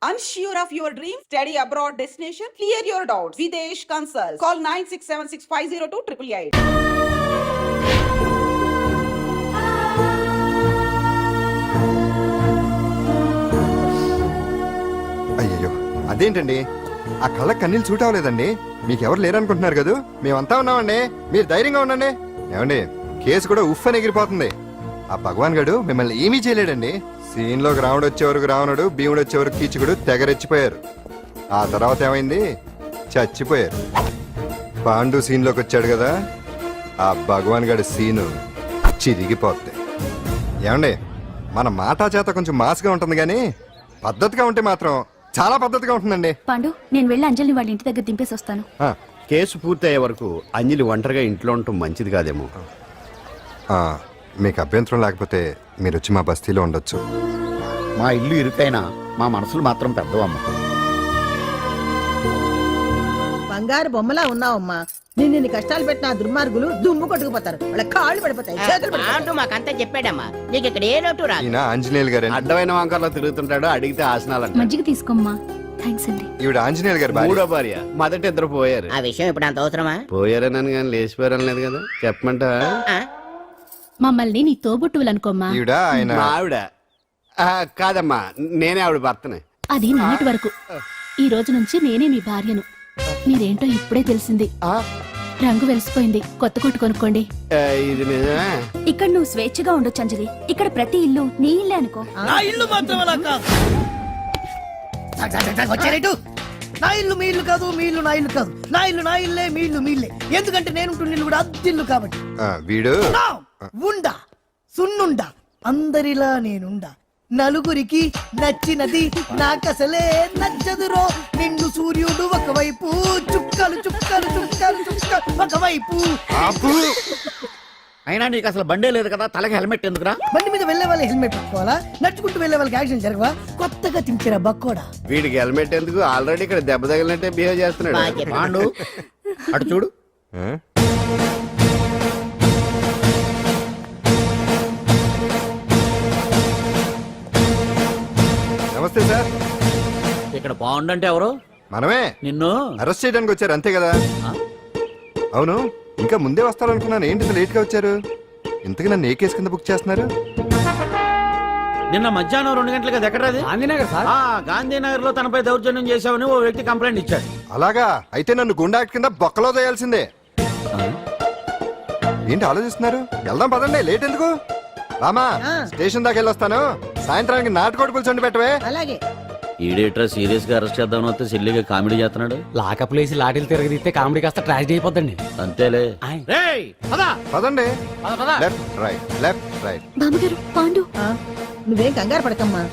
Unsure of your dream? Study abroad destination? Clear your doubts. Videsh Consult. Call 9676502888. అయ్యయ్యో అదేంటండి ఆ కళ్ళ కన్నీళ్ళు సూట్ అవ్వలేదండి. మీకెవరు లేరనుకుంటున్నారు కదా, మేమంతా ఉన్నామండి. మీరు ధైర్యంగా ఉండండి. ఏమండి కేసు కూడా ఉఫ్ అని ఎగిరిపోతుంది. ఆ భగవాన్ గడు మిమ్మల్ని ఏమీ చేయలేడండి. సీన్ లోకి రావణుడు వచ్చే వరకు రావణుడు, భీముడు వచ్చే వరకు కీచుకుడు తెగరెచ్చిపోయారు. ఆ తర్వాత ఏమైంది, చచ్చిపోయారు. పాండు సీన్ లోకి వచ్చాడు కదా, ఆ భగవాన్ గడి సీను చిరిగిపోద్ది. ఏమండి మన మాటా చేత కొంచెం మాస్గా ఉంటుంది కానీ పద్ధతిగా ఉంటే మాత్రం చాలా పద్ధతిగా ఉంటుందండి. పాండు, నేను వెళ్ళి అంజలిని వాళ్ళ ఇంటి దగ్గర దింపేసి వస్తాను. కేసు పూర్తయ్యే వరకు అంజలి ఒంటరిగా ఇంట్లో ఉండటం మంచిది కాదేమో. మీకు అభ్యంతరం లేకపోతే మీరు వచ్చి మా బస్తీలో ఉండొచ్చు. మా ఇల్లు ఇరుకైనా మా మనసులు మాత్రం పెద్దవమ్మ. బంగారు బొమ్మలా ఉన్నావమ్మా. నిన్ను కష్టాలు పెట్టిన దుర్మార్గులు దుమ్ము కొట్టుకుపోతారు. వాళ్ళ కాళ్ళు పడిపోతాయి, చేతులు పడిపోతాయి. మాకంతా చెప్పాడమ్మా. నీకు ఇక్కడ ఏ లోటు రాదు. ఆంజనేయులు గారు అడ్డమైన వంకర్లో తిరుగుతుంటాడు, అడిగితే ఆసనాలు. మజ్జిగ తీసుకోమ్మా. థ్యాంక్స్ అండి. ఈవిడ ఆంజనేయులు గారు మూడో భార్య. మొదటి ఇద్దరు పోయారు. ఆ విషయం ఇప్పుడు అంత అవసరమా? పోయారనని కానీ లేచిపోయారని లేదు కదా, చెప్పమంటా? మమ్మల్ని నీ తోబుట్టువులనుకోమ్మా. ఈవిడ ఆయన ఆవిడ కాదమ్మా, నేనే ఆవిడ భర్తనే. అది నాటి వరకు. ఈ రోజు నుంచి నేనే మీ భార్యను. మీరేంటో ఇప్పుడే తెలిసింది. రంగు వెలిసిపోయింది, కొత్త కొట్టు కొనుక్కోండి. ఇది నిజమే. ఇక్కడ నువ్వు స్వేచ్ఛగా ఉండొచ్చు అంజలి. ఇక్కడ ప్రతి ఇల్లు నీ ఇల్లే అనుకో. నా ఇల్లు మాత్రం అలా కాదు. నా ఇల్లు మీ ఇల్లు కాదు, మీ ఇల్లు నా ఇల్లు కాదు. నా ఇల్లు నా ఇల్లే, మీ ఇల్లు మీ ఇల్లే. ఎందుకంటే నేను ఇల్లు కూడా అద్దిల్లు కాబట్టి. వీడు ఉండా సున్నుండా అందరిలా నేనుండా. నలుగురికి నచ్చినది నాకసలే నచ్చదురో. నిండు సూర్యుడు ఒకవైపు, చుక్కలు చుక్కలు చుక్కలు చుక్కలు ఒకవైపు. అయినా నీకు అసలు బండే లేదు కదా, తలకి హెల్మెట్ ఎందుకురా? బండి మీద వెళ్లే వాళ్ళు హెల్మెట్ పెట్టుకోవాలా? నడుచుకుంటూ వెళ్లే వాళ్ళకి యాక్సిడెంట్ జరగవా? కొత్తగా తింటారా బక్కోడా? వీడికి హెల్మెట్ ఎందుకు, ఆల్రెడీ ఇక్కడ దెబ్బ తగిలినట్టే బిహేవ్ చేస్తున్నాడు. పాండు అటు చూడు. నమస్తే సార్. ఇక్కడ బాగుండంటే ఎవరు? మనమే. నిన్ను అరెస్ట్ చేయడానికి వచ్చారు అంతే కదా? అవును, ఇంకా ముందే వస్తారనుకున్నాను. ఏంటి లేట్ గా వచ్చారు? ఇంతకీ నన్ను ఏ కేసు కింద బుక్ చేస్తున్నారు? నిన్న మధ్యాహ్నం 2 గంటలకు అది ఎక్కడ? గాంధీనగర్ సార్. గాంధీనగర్ లో తనపై దౌర్జన్యం చేశావని ఓ వ్యక్తి కంప్లైంట్ ఇచ్చాడు. అలాగా? అయితే నన్ను గుండా యాక్ట్ కింద బొక్కలో చేయాల్సిందే. ఏంటి ఆలోచిస్తున్నారు? వెళ్దాం పదండి, లేట్ ఎందుకు? రామా, స్టేషన్ దాకా వెళ్ళొస్తాను. సాయంత్రానికి నాటుకోడి పులుసు వండి పెట్టవే. అలాగే. ఈడేట్రా సీరియస్ గా అరెస్ట్ చేద్దామని వస్తే సిల్లిగా కామెడీ చేస్తున్నాడు. లాకప్ లేసి లాఠీలు తిరగదీస్తే కామెడీ కాస్త ట్రాజడీ అయిపోద్దండి. అంతేలే. పదండి. Left right, left right. బామ్మగారు, పాండు. నువ్వేం కంగారు పడకమ్మా.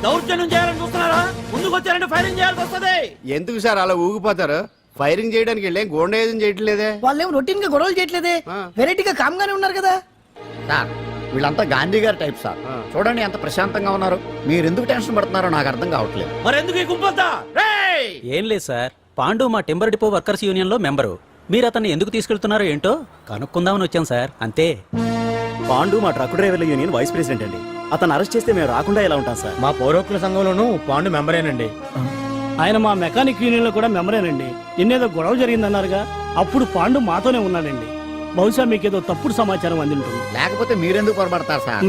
దౌర్జన్యం చేయాలని చూస్తున్నారా? ముందుకు వచ్చారంటే ఫైరింగ్ చేయాల్సి వస్తుంది. ఎందుకు సార్ అలా ఊగిపోతారు? ఫైరింగ్ చేయడానికి వెళ్ళేం గోండేజం చేయట్లేదే. వాళ్ళేమో రొటీన్ గా గొడవలు చేయట్లేదే, వెరైటీగా కామ్ గానే ఉన్నారు కదా సార్. వీళ్ళంతా గాంధీ గారి టైప్ సార్. చూడండి ఎంత ప్రశాంతంగా ఉన్నారు. మీరు ఎందుకు టెన్షన్ పడుతున్నారో నాకు అర్థం కావట్లేదు. మరి ఎందుకు ఈ గుంపంతా? ఏం లేదు సార్, పాండు మా టింబర్ డిపో వర్కర్స్ యూనియన్ లో మెంబరు. మీరు అతన్ని ఎందుకు తీసుకెళ్తున్నారో ఏంటో కనుక్కుందామని వచ్చాం సార్, అంతే. పాండు మా ట్రక్ డ్రైవర్ల యూనియన్ వైస్ ప్రెసిడెంట్ అండి. అతను అరెస్ట్ చేస్తే మేము రాకుండా ఎలా ఉంటాం సార్? మా పౌరోక్ల సంఘంలోనూ పాండు మెంబరేనండి. ఆయన మా మెకానిక్ యూనియన్ లో కూడా మెంబరేనండి. నిన్నేదో గొడవ జరిగిందన్నారుగా, అప్పుడు పాండు మాతోనే ఉన్నాడండి. బహుశా మీకేదో తప్పుడు సమాచారం అందింటుంది. లేకపోతే మీరెందుకు పొరపడతారు సార్?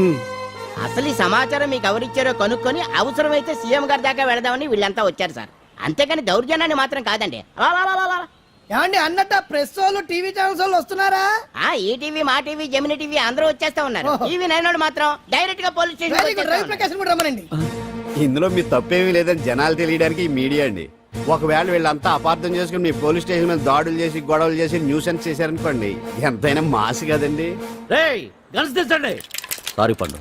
అసలు ఈ సమాచారం మీకు ఎవరిచ్చారో కనుక్కొని అవసరమైతే సీఎం గారి దాకా వెళదామని వీళ్ళంతా వచ్చారు సార్. అంతేగాని దౌర్జన్యాన్ని మాత్రం కాదండి అలా, అలా, అలా, అలా. ఏమండి అన్నట్ట ప్రెస్ వాళ్ళు టీవీ ఛానల్స్ వాళ్ళు వస్తున్నారా? ఈ టీవీ మా టీవీ జమిని టీవీ అందరూ వచ్చేస్తా ఉన్నారు. టీవీ నైన్ మాత్రం డైరెక్ట్ గా police very good, Ravi station Prakasam కూడా రమ్మనండి. ఇందులో మీ తప్పేమీ లేదని జనాలు తెలియడానికి ఈ మీడియా అండి. ఒకవేళ వీళ్ళంతా అపార్థం చేసుకుని మీ పోలీస్ స్టేషన్ మీద దాడులు చేసి గొడవలు చేసి న్యూసెన్స్ చేశారనుకోండి, ఎంతైనా మాసి కదండి. రేయ్ గన్స్ తెచ్చండి. సారీ పండు,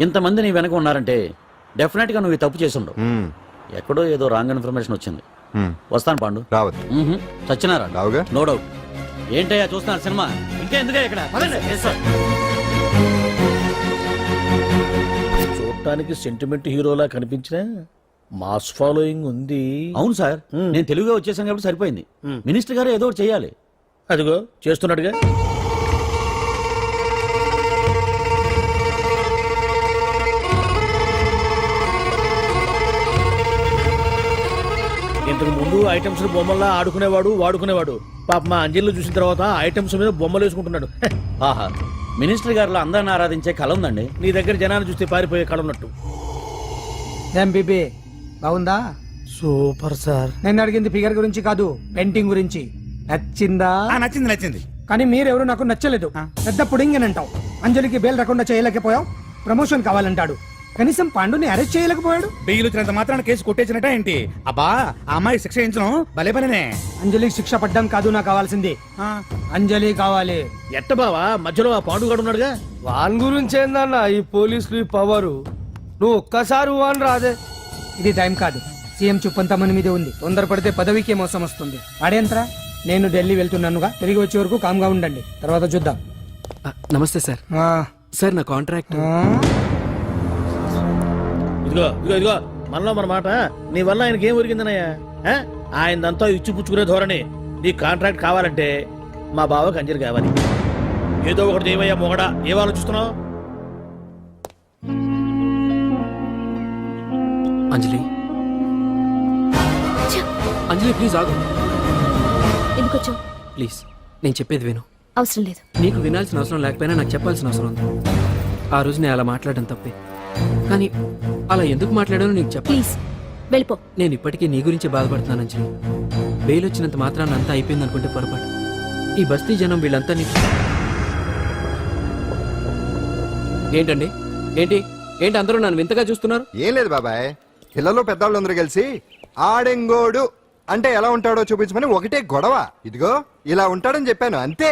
ఇంతమంది నీ వెనక ఉన్నారంటే డెఫినెట్ గా నువ్వు ఈ తప్పు చేసి ఉండవు. మ్మ్. ఎక్కడో ఏదో రాంగ్ ఇన్ఫర్మేషన్ వచ్చింది. మ్మ్. వస్తాను పాండు. రావద్దు. చచ్చినారా? రావుగా. No doubt. ఏంటయ్యా చూస్తున్నారు సినిమా? ఇంకా ఎందుకే ఇక్కడ? పదండి. Yes, sir. చూడటానికి సెంటిమెంట్ హీరోలా కనిపించిన మాస్ ఫాలోయింగ్ ఉంది. అవును సార్, నేను తెలుగుగా వచ్చేసాను కాబట్టి సరిపోయింది. మినిస్టర్ గారు ఏదో ఒకటి చేయాలి. అదిగో చేస్తున్నాడుగా. ఇంతకు ముందు ఐటమ్స్ బొమ్మల్లా ఆడుకునేవాడు వాడుకునేవాడు. పాప మా అంజలిలో చూసిన తర్వాత ఐటమ్స్ మీద బొమ్మలు వేసుకుంటున్నాడు. హె, ఆహా, మినిస్టర్ గారిలో అందరిని ఆరాధించే కళ ఉందండి. నీ దగ్గర జనాన్ని చూస్తే పారిపోయే కళ ఉన్నట్టు. ఏం బీబీ బాగుందా? Super sir. నేను అడిగింది ఫిగర్ గురించి కాదు, పెయింటింగ్ గురించి. నచ్చిందా? నచ్చింది కానీ మీరెవరు నాకు నచ్చలేదు. పెద్ద పుడింగ్ అని అంటావు. అంజలికి బెయిల్ రాకుండా చేయలేకపోయావు. ప్రమోషన్ కావాలంటాడు. కనీసం పాండుని అరెస్ట్ చేయలేకపోయాడు. బెయిల్ వచ్చినంత మాత్రాన కేసు కొట్టేసినట్ట ఏంటి? అబ్బా ఆ అమ్మాయి శిక్ష వేయించడం భలే పనినే. అంజలికి శిక్ష పడ్డం కాదు నాకు కావాల్సింది. అంజలి కావాలి. ఎట్ట బావా మధ్యలో ఆ పాండుగాడు ఉన్నాడుగా. వాన్ గురించి ఏందన్నా ఈ పోలీసులు పవరు? నువ్వు ఒక్కసారి వాన్ రాదే. ఇది టైం కాదు. సీఎం చూపంతా మన మీదే ఉంది. తొందరపడితే పదవికే మోసం వస్తుంది. అడేంతరా, నేను ఢిల్లీ వెళ్తున్నానుగా. తిరిగి వచ్చే వరకు కామ్గా ఉండండి, తర్వాత చూద్దాం. నమస్తే సార్. సార్ నా కాంట్రాక్ట్. ఇదిగో ఇదిగో ఇదిగో మనలో మన మాట. నీ వల్ల ఆయనకి ఏం ఒరిగిందనయ్యా? ఆయనంతా ఇచ్చి పుచ్చుకునే ధోరణి. నీ కాంట్రాక్ట్ కావాలంటే మా బావకి అంజలి కావాలి. ఏదో ఒకటి ఏమయ్యా మొగడా, ఏం ఆలోచిస్తున్నావు? అంజలి, అంజలి ప్లీజ్ ఆగు. ఎందుకొచ్చు? ప్లీజ్ నేను చెప్పేది విను. అవసరం లేదు. నీకు వినాల్సిన అవసరం లేకపోయినా నాకు చెప్పాల్సిన అవసరం ఉంది. ఆ రోజు నేను అలా మాట్లాడడం తప్పే, కానీ అలా ఎందుకు మాట్లాడానో నీకు చెప్ప. ప్లీజ్ వెళ్ళిపో. నేను ఇప్పటికీ నీ గురించి బాధపడుతున్నాను అంజలి. బెయిల్ వచ్చినంత మాత్రాన్ని అంతా అయిపోయింది అనుకుంటే పొరపాటు. ఈ బస్తీ జనం వీళ్ళంతా ఏంటండి ఏంటి ఏంటి అందరూ నన్ను వింతగా చూస్తున్నారు? ఏం లేదు బాబాయ్, పిల్లలు పెద్దవాళ్ళు అందరూ కలిసి ఆడెంగోడు అంటే ఎలా ఉంటాడో చూపించమని ఒకటే గొడవ. ఇదిగో ఇలా ఉంటాడని చెప్పాను అంతే.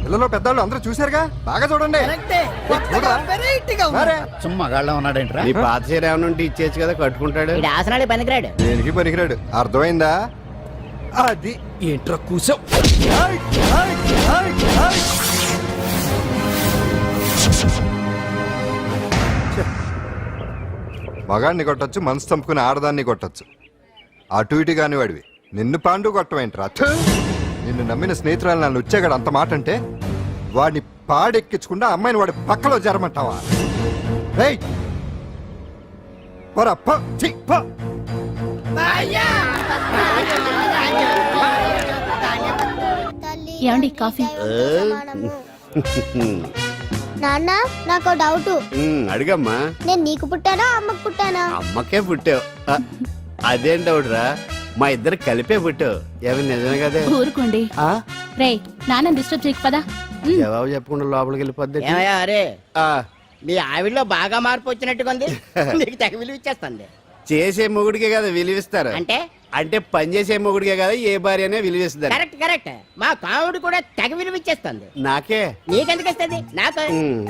పిల్లలు పెద్దవాళ్ళు అందరూ చూశారుగా, బాగా చూడండి. కరెక్టే, కొత్తగా వెరైటీగా ఉంది. మరే. మగాళ్ళ ఉన్నాడేంట్రా? నీ పాత చీర ఏమైనా ఉంటే ఇచ్చేచ్చు కదా, కట్టుకుంటాడు. ఇది ఆసనాలు పనికిరాడు. దేనికి పనికిరాడు, అర్థమైందా? అది ఏంట్రా కూసావ్? మగాడిని కొట్టొచ్చు, మనసు చంపుకుని ఆడదాన్ని కొట్టొచ్చు. అటు ఇటు కాని వాడివి నిన్ను పాండు కొట్టమేంట్రా? నిన్ను నమ్మిన స్నేహితురాలు నన్ను వచ్చాగాడు అంత మాట అంటే వాడిని పాడెక్కించకుండా అమ్మాయిని వాడి పక్కలో జరమంటావా? రేయ్ పోరా, పో, ఛీ, పో. ఏమండి కాఫీ? నాన్న నాకు డౌట్. అడిగమ్మా. నేను నీకు పుట్టానా అమ్మకు పుట్టానా? అమ్మకే పుట్టావు. అదేం డౌట్ రా, మా ఇద్దరు కలిపే పుట్టావు. ఏమి నిజమే కదే? ఊరుకోండి. రే నాన్న డిస్టర్బ్ చేయకు పదా. జవాబు చెప్పకుండా లోపలికి వెళ్ళిపోద్ది. ఏమయ్యా అరే, మీ ఆవిడలో బాగా మార్పు వచ్చినట్టుగా ఉంది. నీకు తెగ విలువ ఇచ్చేస్తుంది. చేసే మొగుడికే కదా విలువిస్తారు. అంటే అంటే పని చేసే మొగుడికే కదా ఏ భార్య అనే విలువిస్తారు. Correct correct. మా కావుడు కూడా తెగ విలువ ఇచ్చేస్తుంది. నాకే నీకెందుకు ఇస్తుంది? నాకు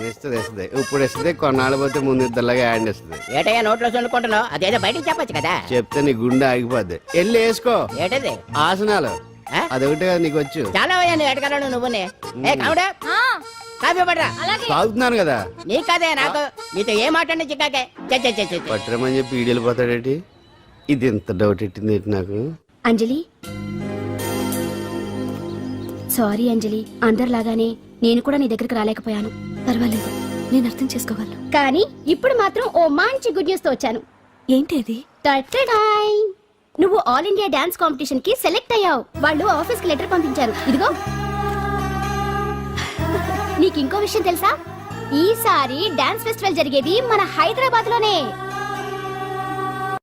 ఇస్తుంది. ఇప్పుడు ఇస్తుంది, కొన్నాళ్ళు పోతే ముందు ఇద్దరులాగా హ్యాండ్ ఇస్తుంది. ఏటయ్యా నోట్లో చల్లుకుంటున్నావు? అదేదో బయటికి చెప్పొచ్చు కదా. చెప్తే నీ గుండె ఆగిపోద్ది. వెళ్ళి వేసుకో ఏటది? ఆసనాలు. ఆ? అదొకటి కదా నీకు వచ్చు. చాలా అయ్యా నువ్వు ఎడగలను నువ్వునే. ఏ కావుడా కాఫీ పడరా. తాగుతున్నాను కదా. నీ కాదే నాకు. నీతో ఏ మాట్లాడి చిక్కాకే. పట్టరమని చెప్పి ఈడెళ్ళిపోతాడేటి? ఇది ఎంత డౌట్ ఎట్టింది ఏంటి నాకు? అంజలి సారీ అంజలి, అందరిలాగానే నేను కూడా నీ దగ్గరికి రాలేకపోయాను. పర్వాలేదు, నేను అర్థం చేసుకోగలను. కానీ ఇప్పుడు మాత్రం ఓ మంచి గుడ్ న్యూస్ తో వచ్చాను. ఏంటి అది? టట్టడాయ్! నువ్వు ఆల్ ఇండియా డాన్స్ కాంపిటీషన్ కి సెలెక్ట్ అయ్యావు. వాళ్ళు ఆఫీస్ కి లెటర్ పంపించారు. ఇదిగో. నీకు ఇంకో విషయం తెలుసా? ఈసారి డాన్స్ ఫెస్టివల్ జరిగేది మన హైదరాబాద్ లోనే.